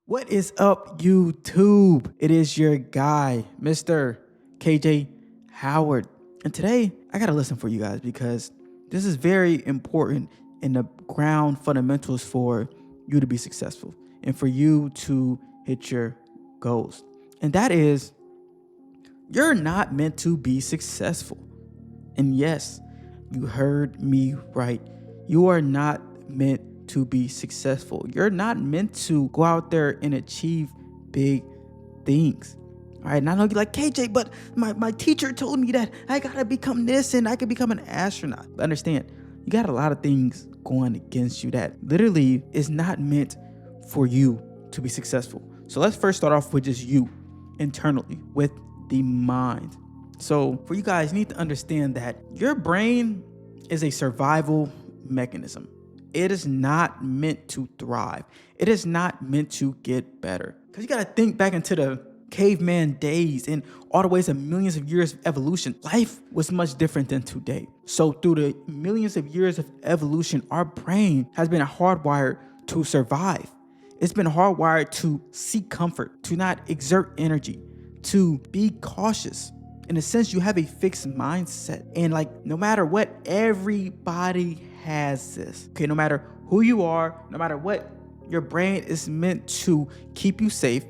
What is up, YouTube? It is your guy, Mr. KJ Howard. And today, I got a lesson for you guys because this is very important in the ground fundamentals for you to be successful and for you to hit your goals. And that is, you're not meant to be successful. And yes, you heard me right. You are not meant to be successful. You're not meant to go out there and achieve big things. All right, and I know you're like, KJ, but my teacher told me that I gotta become this and I could become an astronaut. But understand, you got a lot of things going against you that literally is not meant for you to be successful. So let's first start off with just you internally, with the mind. So for you guys, you need to understand that your brain is a survival mechanism. It is not meant to thrive. It is not meant to get better. Because you got to think back into the caveman days and all the ways of millions of years of evolution. Life was much different than today. So through the millions of years of evolution, our brain has been hardwired to survive. It's been hardwired to seek comfort, to not exert energy, to be cautious. In a sense, you have a fixed mindset. And like, no matter what, everybody has this. Okay, no matter who you are, no matter what, your brain is meant to keep you safe.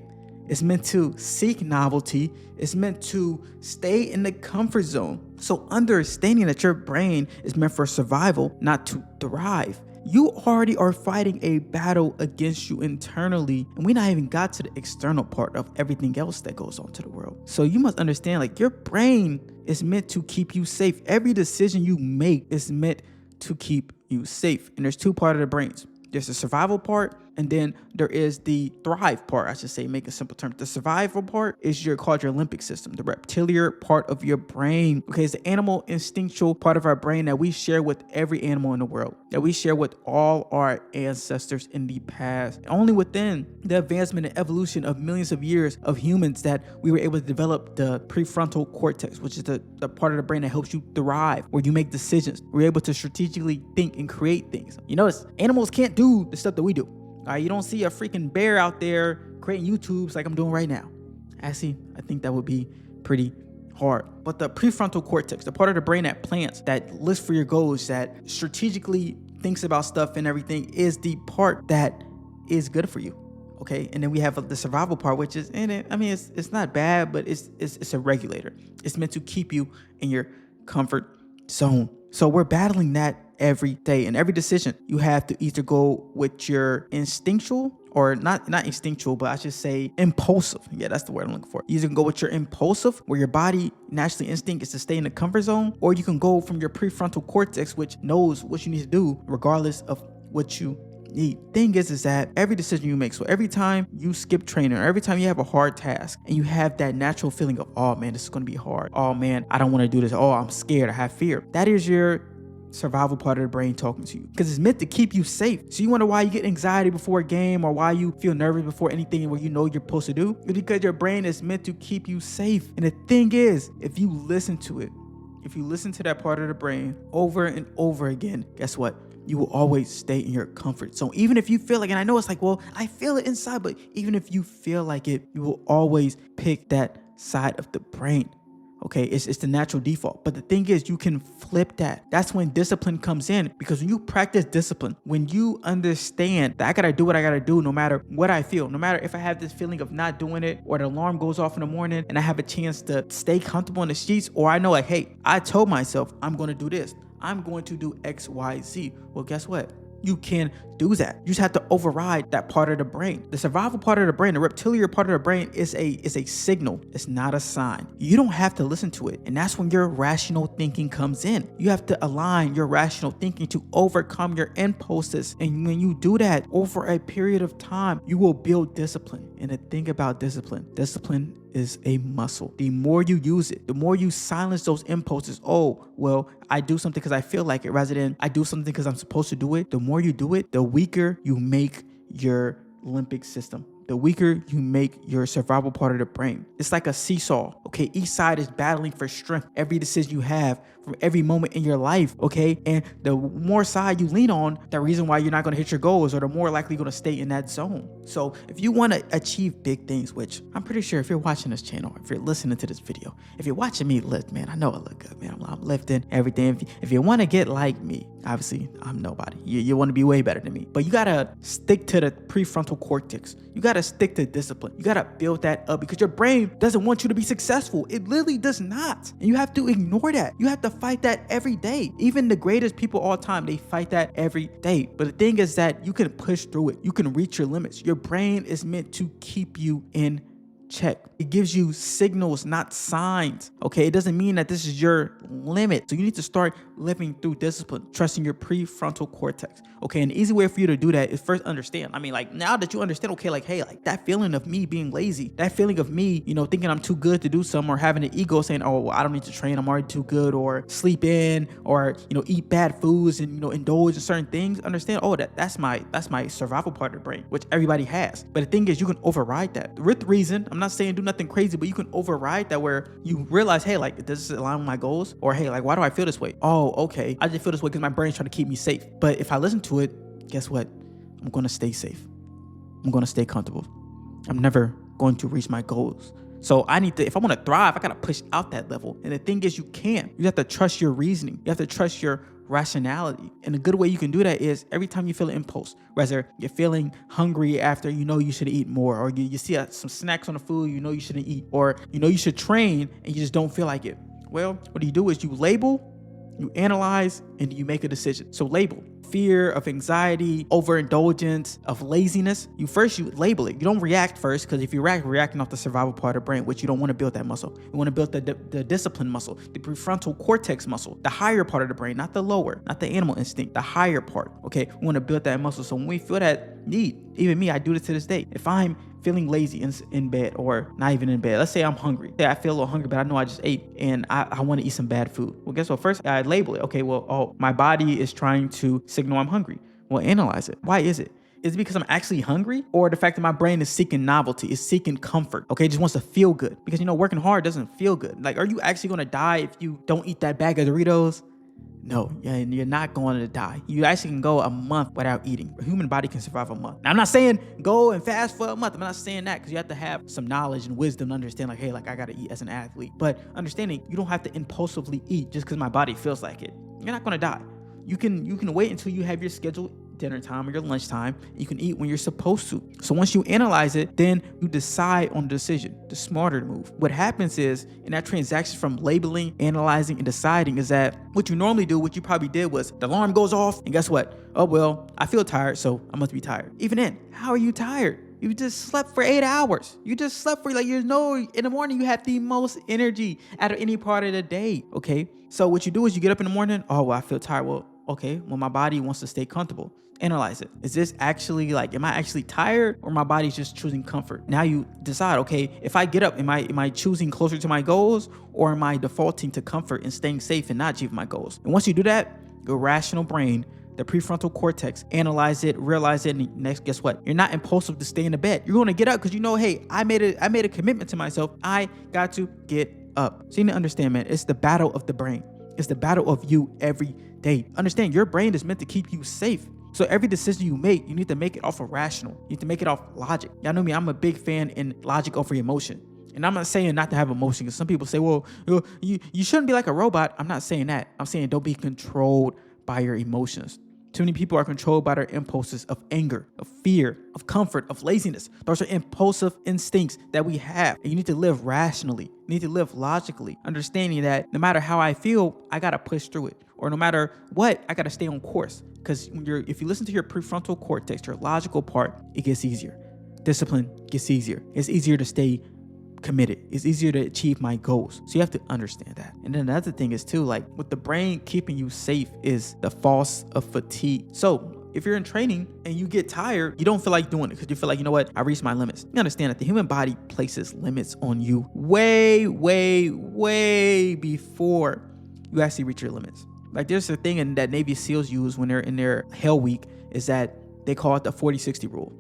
It's meant to seek novelty. It's meant to stay in the comfort zone. So understanding that your brain is meant for survival, not to thrive. You already are fighting a battle against you internally, and we not even got to the external part of everything else that goes on to the world. So you must understand, like, your brain is meant to keep you safe. Every decision you make is meant to keep you safe. And there's two parts of the brains. There's the survival part, and then there is the thrive part, I should say, make a simple term. The survival part is called your limbic system, the reptilian part of your brain. Okay, it's the animal instinctual part of our brain that we share with every animal in the world, that we share with all our ancestors in the past. Only within the advancement and evolution of millions of years of humans that we were able to develop the prefrontal cortex, which is the part of the brain that helps you thrive, where you make decisions. We're able to strategically think and create things. You notice, animals can't do the stuff that we do. You don't see a freaking bear out there creating YouTubes like I'm doing right now. Actually, I think that would be pretty hard. But the prefrontal cortex, the part of the brain that plans, that lists for your goals, that strategically thinks about stuff and everything, is the part that is good for you. Okay, and then we have the survival part, which is in it. I mean, it's not bad, but it's a regulator. It's meant to keep you in your comfort zone. So we're battling that every day, and every decision you have to either go with your instinctual, or not instinctual, but I should say impulsive. Yeah, that's the word I'm looking for. You can go with your impulsive, where your body naturally instinct is to stay in the comfort zone, or you can go from your prefrontal cortex, which knows what you need to do regardless of what you need. Thing is that every decision you make, so every time you skip training, or every time you have a hard task and you have that natural feeling of, oh man, this is going to be hard. Oh man, I don't want to do this. Oh, I'm scared. I have fear. That is your survival part of the brain talking to you, because it's meant to keep you safe. So you wonder why you get anxiety before a game, or why you feel nervous before anything where you know you're supposed to do. It's because your brain is meant to keep you safe. And the thing is, if you listen to it, if you listen to that part of the brain over and over again, guess what? You will always stay in your comfort zone. Even if you feel like, and I know it's like, well, I feel it inside, but even if you feel like it, you will always pick that side of the brain. Okay, it's the natural default. But the thing is, you can flip that. That's when discipline comes in, because when you practice discipline, when you understand that I gotta do what I gotta do no matter what I feel, no matter if I have this feeling of not doing it, or the alarm goes off in the morning and I have a chance to stay comfortable in the sheets, or I know like, hey, I told myself I'm gonna do this. I'm going to do X, Y, Z. Well, guess what? You can do that. You just have to override that part of the brain. The survival part of the brain, the reptilian part of the brain, is a signal. It's not a sign. You don't have to listen to it. And that's when your rational thinking comes in. You have to align your rational thinking to overcome your impulses. And when you do that over a period of time, you will build discipline. And the thing about discipline is a muscle. The more you use it, the more you silence those impulses. Oh, well, I do something because I feel like it, rather than I do something because I'm supposed to do it. The more you do it, the weaker you make your limbic system. The weaker you make your survival part of the brain. It's like a seesaw. Okay, each side is battling for strength. Every decision you have from every moment in your life, okay? And the more side you lean on, the reason why you're not going to hit your goals, or the more likely you're going to stay in that zone. So if you want to achieve big things, which I'm pretty sure if you're watching this channel, if you're listening to this video, if you're watching me lift, man, I know I look good, man. I'm lifting everything. If you want to get like me, obviously I'm nobody. You want to be way better than me, but you got to stick to the prefrontal cortex. You got to stick to discipline. You got to build that up, because your brain doesn't want you to be successful. It literally does not. And you have to ignore that. You have to fight that every day. Even the greatest people all time, they fight that every day. But the thing is that you can push through it. You can reach your limits. Your brain is meant to keep you in check. It gives you signals, not signs. Okay, it doesn't mean that this is your limit. So you need to start living through discipline, trusting your prefrontal cortex. Okay, an easy way for you to do that is first understand. I mean, like, now that you understand, okay, like, hey, like that feeling of me being lazy, that feeling of me, thinking I'm too good to do something, or having an ego saying, oh, well, I don't need to train, I'm already too good, or sleep in, or eat bad foods and indulge in certain things. Understand, oh, that's my survival part of the brain, which everybody has. But the thing is, you can override that with reason. I'm not saying do nothing crazy, but you can override that, where you realize, hey, like, does this align with my goals? Or hey, like, why do I feel this way? Oh, okay, I just feel this way because my brain's trying to keep me safe. But if I listen to it, guess what? I'm going to stay safe. I'm going to stay comfortable. I'm never going to reach my goals. So I need to, if I want to thrive, I got to push out that level. And the thing is, you can't. You have to trust your reasoning. You have to trust your rationality. And a good way you can do that is every time you feel an impulse, whether you're feeling hungry after you should eat more, or you see some snacks on the food you shouldn't eat, or you should train and you just don't feel like it. Well, what do? You label, you analyze, and you make a decision. So label fear, of anxiety, overindulgence, of laziness. You label it. You don't react first, because if you reacting off the survival part of the brain, which you don't want to build that muscle. You want to build the discipline muscle, the prefrontal cortex muscle, the higher part of the brain, not the lower, not the animal instinct, the higher part. Okay, we want to build that muscle. So when we feel that need, even me, I do this to this day. If I'm feeling lazy in bed, or not even in bed, let's say I'm hungry. Say I feel a little hungry, but I know I just ate and I want to eat some bad food. Well, guess what? First, I label it. Okay, well, my body is trying to signal I'm hungry. Well, analyze it. Why is it? Is it because I'm actually hungry, or the fact that my brain is seeking novelty, is seeking comfort? Okay, it just wants to feel good, because working hard doesn't feel good. Like, are you actually going to die if you don't eat that bag of Doritos? No, you're not going to die. You actually can go a month without eating. A human body can survive a month. Now, I'm not saying go and fast for a month. I'm not saying that, because you have to have some knowledge and wisdom to understand, like, hey, like, I got to eat as an athlete. But understanding you don't have to impulsively eat just because my body feels like it. You're not going to die. You can wait until you have your scheduled dinner time or your lunch time. You can eat when you're supposed to. So once you analyze it, then you decide on the decision, the smarter move. What happens is, in that transaction from labeling, analyzing, and deciding, is that what you normally do, what you probably did, was the alarm goes off, and guess what? Oh, well, I feel tired, so I must be tired. Even then, how are you tired? You just slept for 8 hours. You just slept for, in the morning, you have the most energy out of any part of the day. Okay. So what you do is you get up in the morning. Oh, well, I feel tired. Well, okay. Well, my body wants to stay comfortable. Analyze it. Is this actually am I actually tired, or my body's just choosing comfort? Now you decide, okay, if I get up, am I choosing closer to my goals, or am I defaulting to comfort and staying safe and not achieving my goals? And once you do that, your rational brain, the prefrontal cortex, analyze it, realize it, and next, guess what? You're not impulsive to stay in the bed. You're going to get up because hey, I made a commitment to myself. I got to get up. So you need to understand, man, it's the battle of the brain. It's the battle of you every day. Understand, your brain is meant to keep you safe. So every decision you make, you need to make it off of rational. You need to make it off logic. Y'all know me, I'm a big fan in logic over emotion. And I'm not saying not to have emotion, because some people say, well, you shouldn't be like a robot. I'm not saying that. I'm saying don't be controlled by your emotions. Too many people are controlled by their impulses of anger, of fear, of comfort, of laziness. Those are impulsive instincts that we have. And you need to live rationally. You need to live logically, understanding that no matter how I feel, I got to push through it. Or no matter what, I got to stay on course. Because if you listen to your prefrontal cortex, your logical part, it gets easier. Discipline gets easier. It's easier to stay committed. It's easier to achieve my goals. So you have to understand that. And then another thing is too, with the brain keeping you safe is the false of fatigue. So if you're in training and you get tired, you don't feel like doing it because you feel like, you know what, I reached my limits. You understand that the human body places limits on you way, way, way before you actually reach your limits. There's a thing that Navy SEALs use when they're in their hell week, is that they call it the 40-60 rule.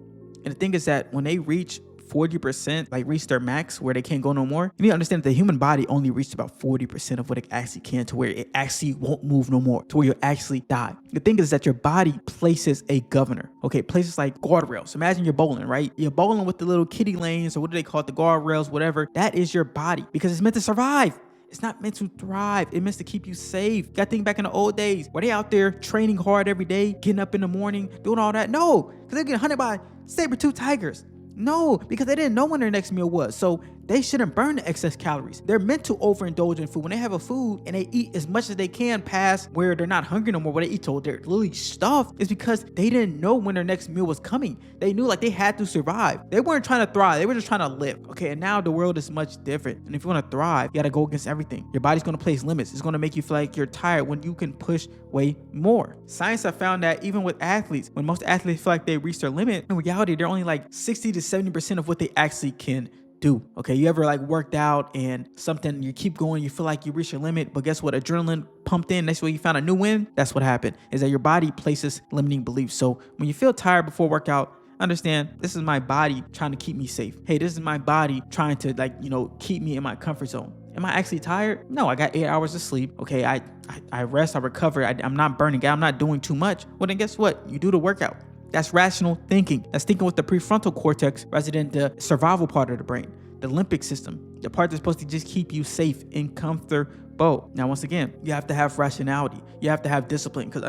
And the thing is that when they reach 40%, like reach their max where they can't go no more. You need to understand that the human body only reached about 40% of what it actually can, to where it actually won't move no more, to where you'll actually die. The thing is that your body places a governor. Okay, places like guardrails. Imagine you're bowling, right? You're bowling with the little kiddie lanes, or what do they call it, the guardrails, whatever. That is your body, because it's meant to survive. It's not meant to thrive. It's meant to keep you safe. You gotta think back in the old days. Were they out there training hard every day, getting up in the morning, doing all that? No, because they're getting hunted by saber-tooth tigers. No, because they didn't know when their next meal was. So they shouldn't burn the excess calories. They're meant to overindulge in food. When they have a food and they eat as much as they can past where they're not hungry no more, where they eat till they're literally stuffed, is because they didn't know when their next meal was coming. They knew like they had to survive. They weren't trying to thrive. They were just trying to live. Okay, and now the world is much different. And if you want to thrive, you got to go against everything. Your body's going to place limits. It's going to make you feel like you're tired when you can push way more. Science have found that even with athletes, when most athletes feel like they reach their limit, in reality, they're only like 60 to 70% of what they actually can do. Okay, you ever like worked out and something, you keep going, you feel like you reach your limit, but guess what? Adrenaline pumped in, that's where you found a new win. That's what happened, is that your body places limiting beliefs. So when you feel tired before workout, understand, this is my body trying to keep me safe. Hey, this is my body trying to keep me in my comfort zone. Am I actually tired? No, I got 8 hours of sleep. Okay, I rest, I recover, I'm not burning out, I'm not doing too much. Well, then guess what? You do the workout. That's rational thinking. That's thinking with the prefrontal cortex rather than the survival part of the brain, the limbic system, the part that's supposed to just keep you safe and comfortable. Now, once again, you have to have rationality. You have to have discipline, because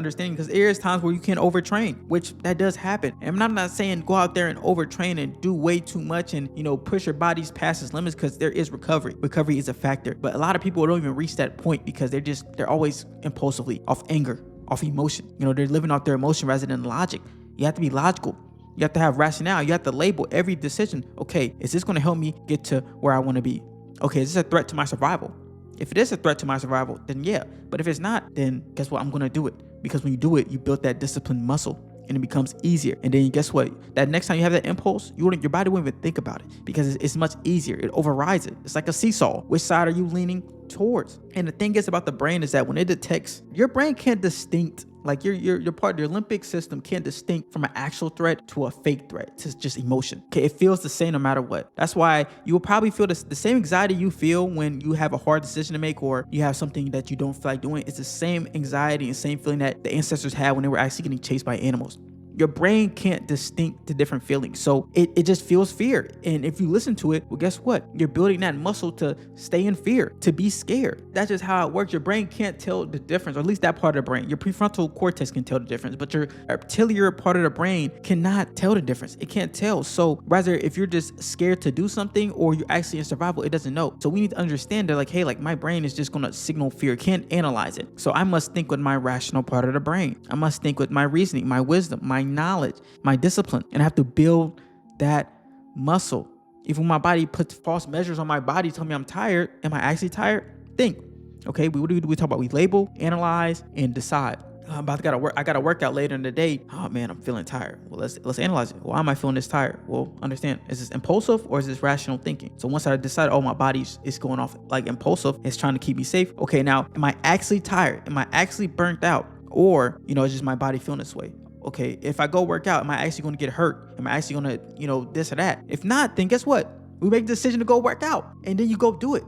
there is times where you can overtrain, which that does happen. And I'm not saying go out there and overtrain and do way too much and, push your bodies past its limits, because there is recovery. Recovery is a factor. But a lot of people don't even reach that point because they're always impulsively off anger, off emotion. They're living off their emotion rather than logic. You have to be logical. You have to have rationale. You have to label every decision. Okay, is this going to help me get to where I want to be? Okay, is this a threat to my survival? If it is a threat to my survival, then yeah. But if it's not, then guess what? I'm going to do it. Because when you do it, you build that disciplined muscle and it becomes easier. And then guess what? That next time you have that impulse, your body won't even think about it, because it's much easier. It overrides it. It's like a seesaw. Which side are you leaning towards? And the thing is about the brain is that when it detects, your brain can't distinct, like your part, your limbic system can't distinct from an actual threat to a fake threat. It's just emotion. Okay, it feels the same no matter what. That's why you will probably feel the same anxiety you feel when you have a hard decision to make, or you have something that you don't feel like doing. It's the same anxiety and same feeling that the ancestors had when they were actually getting chased by animals. Your brain can't distinct the different feelings. So it just feels fear. And if you listen to it, well, guess what? You're building that muscle to stay in fear, to be scared. That's just how it works. Your brain can't tell the difference, or at least that part of the brain. Your prefrontal cortex can tell the difference, but your reptilian part of the brain cannot tell the difference. It can't tell. So rather, if you're just scared to do something or you're actually in survival, it doesn't know. So we need to understand that, like, hey, like my brain is just going to signal fear. It can't analyze it. So I must think with my rational part of the brain. I must think with my reasoning, my wisdom, my knowledge, my discipline, and I have to build that muscle. Even when my body puts false measures on my body, tell me I'm tired, am I actually tired? Think. Okay, what do we talk about? We label, analyze, and decide. I got to work out later in the day. Oh man, I'm feeling tired. Well, let's analyze it. Why am I feeling this tired? Well, understand, is this impulsive or is this rational thinking? So once I decide, oh, my body is going off like impulsive, it's trying to keep me safe. Okay, now am I actually tired? Am I actually burnt out? Or, it's just my body feeling this way. Okay, if I go work out, am I actually going to get hurt? Am I actually going to, this or that? If not, then guess what? We make the decision to go work out, and then you go do it.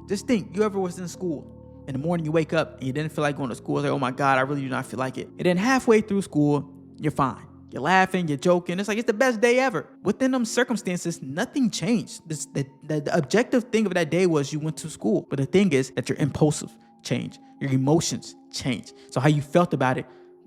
Just think, you ever was in school. In the morning, you wake up and you didn't feel like going to school. It's like, oh my God, I really do not feel like it. And then halfway through school, you're fine. You're laughing, you're joking. It's like, it's the best day ever. Within them circumstances, nothing changed. The objective thing of that day was you went to school. But the thing is that your impulsive change, your emotions change. So how you felt about it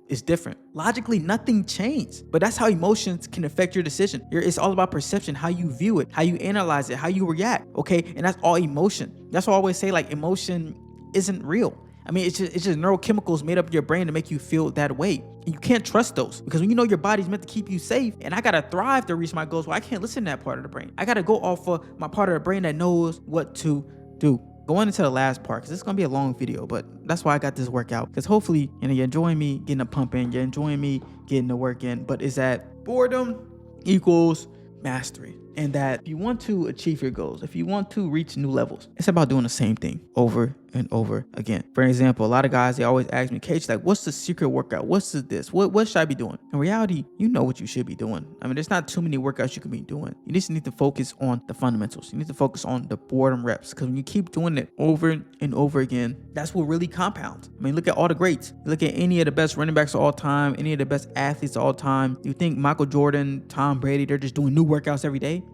is different. Logically, nothing changed, but that's how emotions can affect your decision. It's all about perception, how you view it, how you analyze it, how you react. Okay, and that's all emotion. That's why I always say, like, emotion isn't real. I mean, it's just neurochemicals made up in your brain to make you feel that way. And you can't trust those, because when you know your body's meant to keep you safe, and I gotta thrive to reach my goals, well, I can't listen to that part of the brain. I gotta go off of my part of the brain that knows what to do. Going into the last part, because it's going to be a long video, but that's why I got this workout, because hopefully, you're enjoying me getting a pump in, you're enjoying me getting the work in, but is that boredom equals mastery. And that if you want to achieve your goals, if you want to reach new levels, it's about doing the same thing over and over again. For example, a lot of guys, they always ask me, Cage, like, what's the secret workout? What's this? What should I be doing? In reality, you know what you should be doing. I mean, there's not too many workouts you can be doing. You just need to focus on the fundamentals. You need to focus on the boredom reps, because when you keep doing it over and over again, that's what really compounds. I mean, look at all the greats. You look at any of the best running backs of all time, any of the best athletes of all time. You think Michael Jordan, Tom Brady, they're just doing new workouts every day?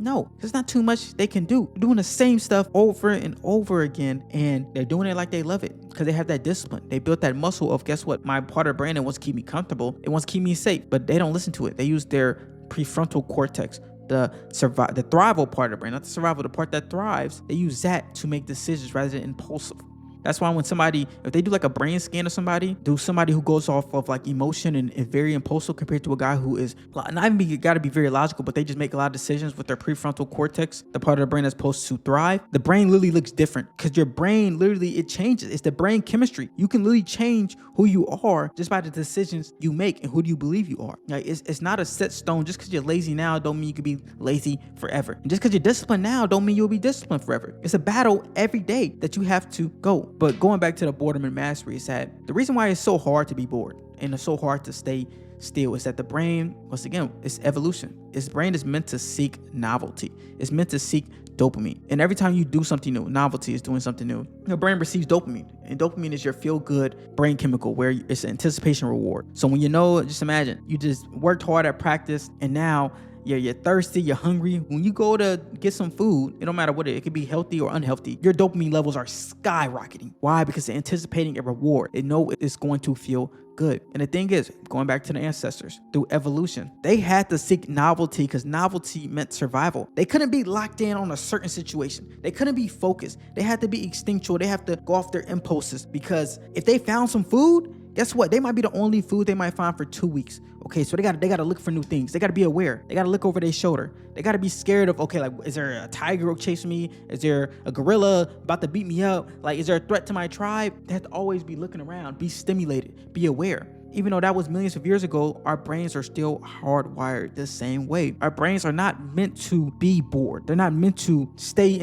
No, there's not too much they can do. They're doing the same stuff over and over again, and they're doing it like they love it because they have that discipline. They built that muscle of, guess what? My part of brain, it wants to keep me comfortable. It wants to keep me safe, but they don't listen to it. They use their prefrontal cortex, the thrival part of the brain, not the survival, the part that thrives. They use that to make decisions rather than impulsive. That's why when somebody, if they do like a brain scan of somebody who goes off of like emotion and is very impulsive compared to a guy who is not even got to be very logical, but they just make a lot of decisions with their prefrontal cortex, the part of the brain that's supposed to thrive, the brain literally looks different because your brain literally, it changes. It's the brain chemistry. You can literally change who you are just by the decisions you make and who do you believe you are. Like it's not a set stone. Just because you're lazy now don't mean you can be lazy forever. And just because you're disciplined now don't mean you'll be disciplined forever. It's a battle every day that you have to go. But going back to the boredom and mastery is that the reason why it's so hard to be bored and it's so hard to stay still is that the brain, once again, it's evolution. Its brain is meant to seek novelty. It's meant to seek dopamine. And every time you do something new, novelty is doing something new, your brain receives dopamine. And dopamine is your feel-good brain chemical where it's an anticipation reward. So when you know, just imagine, you just worked hard at practice and now you're thirsty, you're hungry. When you go to get some food, it don't matter what it could be healthy or unhealthy, your dopamine levels are skyrocketing. Why? Because they're anticipating a reward. They know it's going to feel good. And the thing is, going back to the ancestors, through evolution, they had to seek novelty because novelty meant survival. They couldn't be locked in on a certain situation. They couldn't be focused. They had to be instinctual. They have to go off their impulses, because if they found some food, guess what? They might be the only food they might find for 2 weeks. Okay, so they gotta look for new things. They gotta be aware. They gotta look over their shoulder. They gotta be scared of, okay, like, is there a tiger chasing me? Is there a gorilla about to beat me up? Like, is there a threat to my tribe? They have to always be looking around, be stimulated, be aware. Even though that was millions of years ago, our brains are still hardwired the same way. Our brains are not meant to be bored. They're not meant to stay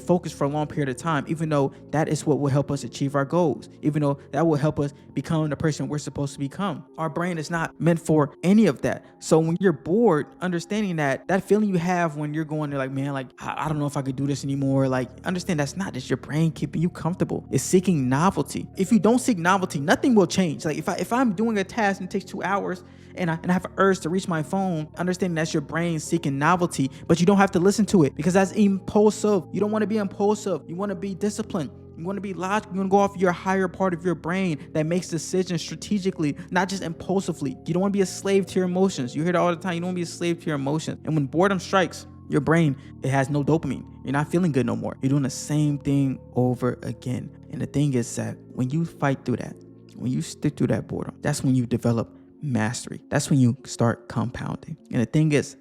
focused for a long period of time, even though that is what will help us achieve our goals, even though that will help us become the person we're supposed to become. Our brain is not meant for any of that. So when you're bored, understanding that feeling you have when you're going there like, man, like, I don't know if I could do this anymore. Like, understand that's not just your brain keeping you comfortable. It's seeking novelty. If you don't seek novelty, nothing will change. Like if I'm doing a task and it takes 2 hours and I have an urge to reach my phone, understanding that's your brain seeking novelty, but you don't have to listen to it because that's impulsive. You don't want to be impulsive. You want to be disciplined. You want to be logical. You want to go off your higher part of your brain that makes decisions strategically, not just impulsively. You don't want to be a slave to your emotions. You hear that all the time. You don't want to be a slave to your emotions. And when boredom strikes, your brain, it has no dopamine. You're not feeling good no more. You're doing the same thing over again. And the thing is that when you fight through that, when you stick through that boredom, that's when you develop mastery. That's when you start compounding. And the thing is,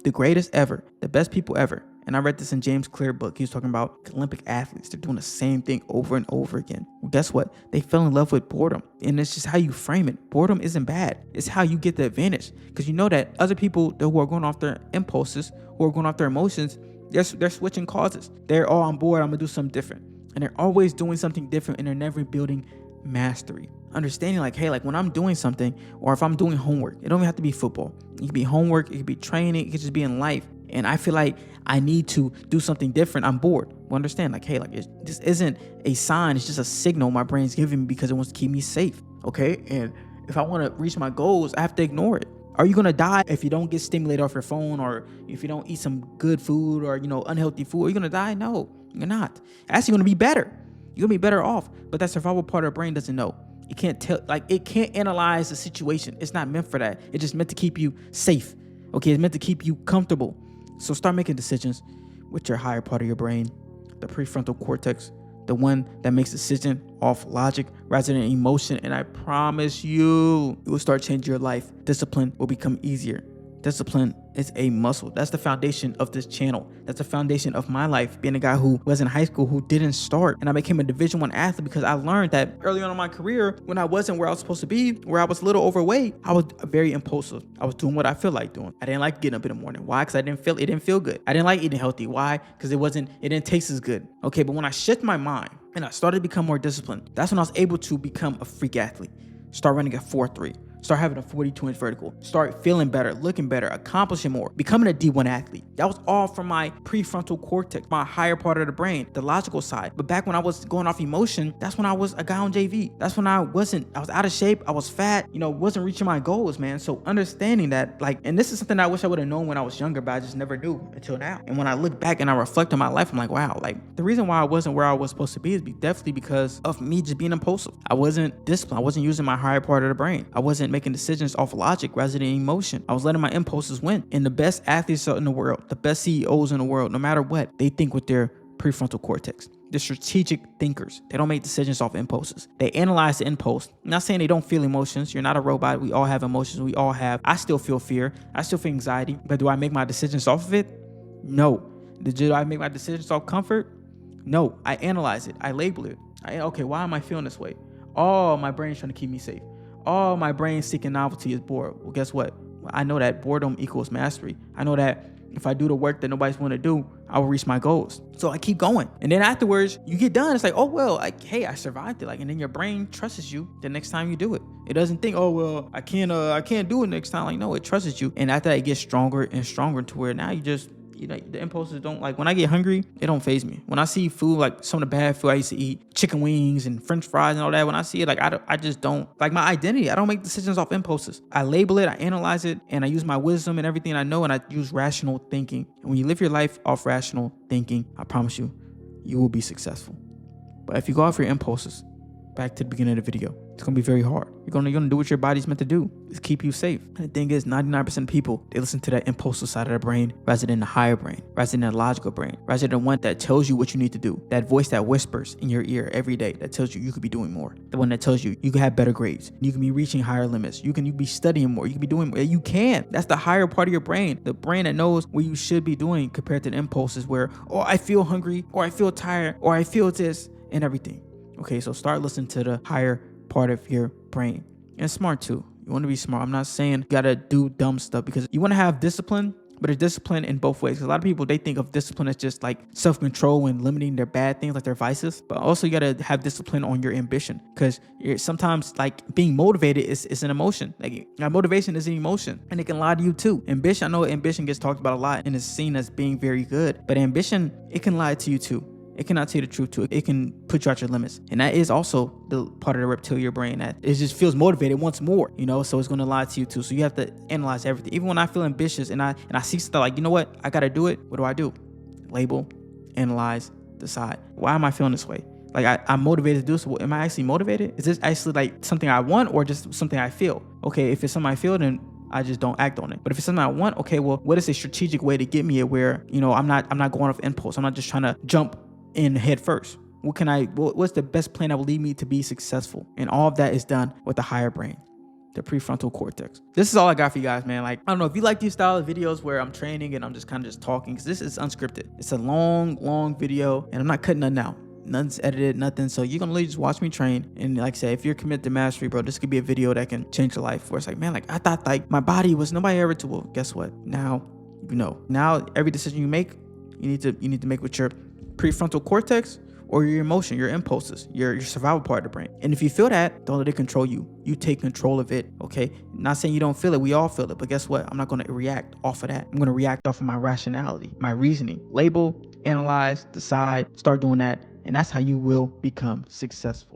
the greatest ever, the best people ever, and I read this in James Clear's book. He was talking about Olympic athletes. They're doing the same thing over and over again. Well, guess what? They fell in love with boredom. And it's just how you frame it. Boredom isn't bad. It's how you get the advantage. Because you know that other people who are going off their impulses, who are going off their emotions, they're switching causes. They're all on board. I'm going to do something different. And they're always doing something different, and they're never building mastery. Understanding like, hey, like when I'm doing something, or if I'm doing homework, it don't even have to be football. It could be homework, it could be training, it could just be in life. And I feel like I need to do something different. I'm bored. Well, understand like, hey, like this isn't a sign. It's just a signal my brain's giving me because it wants to keep me safe. Okay. And if I want to reach my goals, I have to ignore it. Are you going to die if you don't get stimulated off your phone, or if you don't eat some good food or, unhealthy food? Are you going to die? No, you're not. Actually, you're going to be better. You're going to be better off. But that survival part of our brain doesn't know. It can't tell, like, it can't analyze the situation. It's not meant for that. It's just meant to keep you safe. Okay. It's meant to keep you comfortable. So start making decisions with your higher part of your brain, the prefrontal cortex, the one that makes decision off logic rather than emotion. And I promise you, it will start changing your life. Discipline will become easier. Discipline is a muscle. That's the foundation of this channel. That's the foundation of my life. Being a guy who was in high school, who didn't start, and I became a Division I athlete because I learned that early on in my career, when I wasn't where I was supposed to be, where I was a little overweight, I was very impulsive. I was doing what I feel like doing. I didn't like getting up in the morning. Why? Because it didn't feel good. I didn't like eating healthy. Why? Because it didn't taste as good. Okay, but when I shift my mind and I started to become more disciplined, that's when I was able to become a freak athlete. Start running a 4.3. Start having a 42-inch vertical. Start feeling better, looking better, accomplishing more, becoming a D1 athlete. That was all from my prefrontal cortex, my higher part of the brain, the logical side. But back when I was going off emotion, that's when I was a guy on JV. That's when I was out of shape. I was fat, wasn't reaching my goals, man. So understanding that, and this is something I wish I would have known when I was younger, but I just never knew until now. And when I look back and I reflect on my life, I'm like, wow, the reason why I wasn't where I was supposed to be is definitely because of me just being impulsive. I wasn't disciplined. I wasn't using my higher part of the brain. I wasn't making decisions off logic rather than emotion. I was letting my impulses win. And the best athletes in the world, the best CEOs in the world, no matter what, they think with their prefrontal cortex. They're strategic thinkers. They don't make decisions off impulses. They analyze the impulse. I'm not saying they don't feel emotions. You're not a robot. We all have emotions. I still feel fear. I still feel anxiety. But do I make my decisions off of it? No. Do I make my decisions off comfort? No. I analyze it. I label it. Okay, why am I feeling this way? Oh, my brain's trying to keep me safe. Oh, my brain seeking novelty is bored. Well, guess what? I know that boredom equals mastery. I know that if I do the work that nobody's want to do, I will reach my goals. So I keep going. And then afterwards, you get done. It's like, oh, well, hey, I survived it. And then your brain trusts you the next time you do it. It doesn't think, oh, well, I can't do it next time. No, it trusts you. And after that, it gets stronger and stronger to where now you just, the impulses don't, when I get hungry, it don't faze me. When I see food, some of the bad food I used to eat, chicken wings and french fries and all that, when I see it, I just don't, my identity, I don't make decisions off impulses. I label it, I analyze it, and I use my wisdom and everything I know, and I use rational thinking. And when you live your life off rational thinking, I promise you, you will be successful. But if you go off your impulses, back to the beginning of the video, it's going to be very hard. You're gonna do what your body's meant to do. It's keep you safe. And the thing is, 99% of people, they listen to that impulsive side of their brain rather than the higher brain, rather than the logical brain, rather than one that tells you what you need to do. That voice that whispers in your ear every day that tells you could be doing more. The one that tells you can have better grades. You can be reaching higher limits. You can be studying more. You can be doing more. You can. That's the higher part of your brain. The brain that knows what you should be doing compared to the impulses where, oh, I feel hungry, or I feel tired, or I feel this and everything. Okay, so start listening to the higher part of your brain. And smart too. You want to be smart. I'm not saying you got to do dumb stuff, because you want to have discipline, but it's discipline in both ways. A lot of people, they think of discipline as just self-control and limiting their bad things, their vices. But also you got to have discipline on your ambition, because sometimes being motivated is an emotion. Motivation is an emotion, and it can lie to you too. Ambition, I know ambition gets talked about a lot and is seen as being very good, but ambition, it can lie to you too. It cannot tell you the truth too. It can put you out your limits. And that is also the part of the reptilian brain that it just feels motivated, wants more, so it's going to lie to you too. So you have to analyze everything. Even when I feel ambitious and I see stuff you know what, I got to do it. What do? Label, analyze, decide. Why am I feeling this way? I'm motivated to do so. Am I actually motivated? Is this actually something I want, or just something I feel? Okay, if it's something I feel, then I just don't act on it. But if it's something I want, okay, well, what is a strategic way to get me where, I'm not going off impulse. I'm not just trying to jump in head first. What's the best plan that will lead me to be successful? And all of that is done with the higher brain, the prefrontal cortex. This is all I got for you guys, man. I don't know if you like these style of videos where I'm training and I'm just kind of just talking, because this is unscripted. It's a long video, and I'm not cutting nothing out. Nothing's edited, nothing. So you're gonna really just watch me train. And like I said, if you're committed to mastery, bro, this could be a video that can change your life. Where it's I thought my body was nobody ever to. Well, guess what? Now you know. Now every decision you make, you need to make with your prefrontal cortex or your emotion, your impulses, your survival part of the brain. And if you feel that, don't let it control you. You take control of it, okay? Not saying you don't feel it. We all feel it. But guess what? I'm not going to react off of that. I'm going to react off of my rationality, my reasoning. Label, analyze, decide, start doing that. And that's how you will become successful.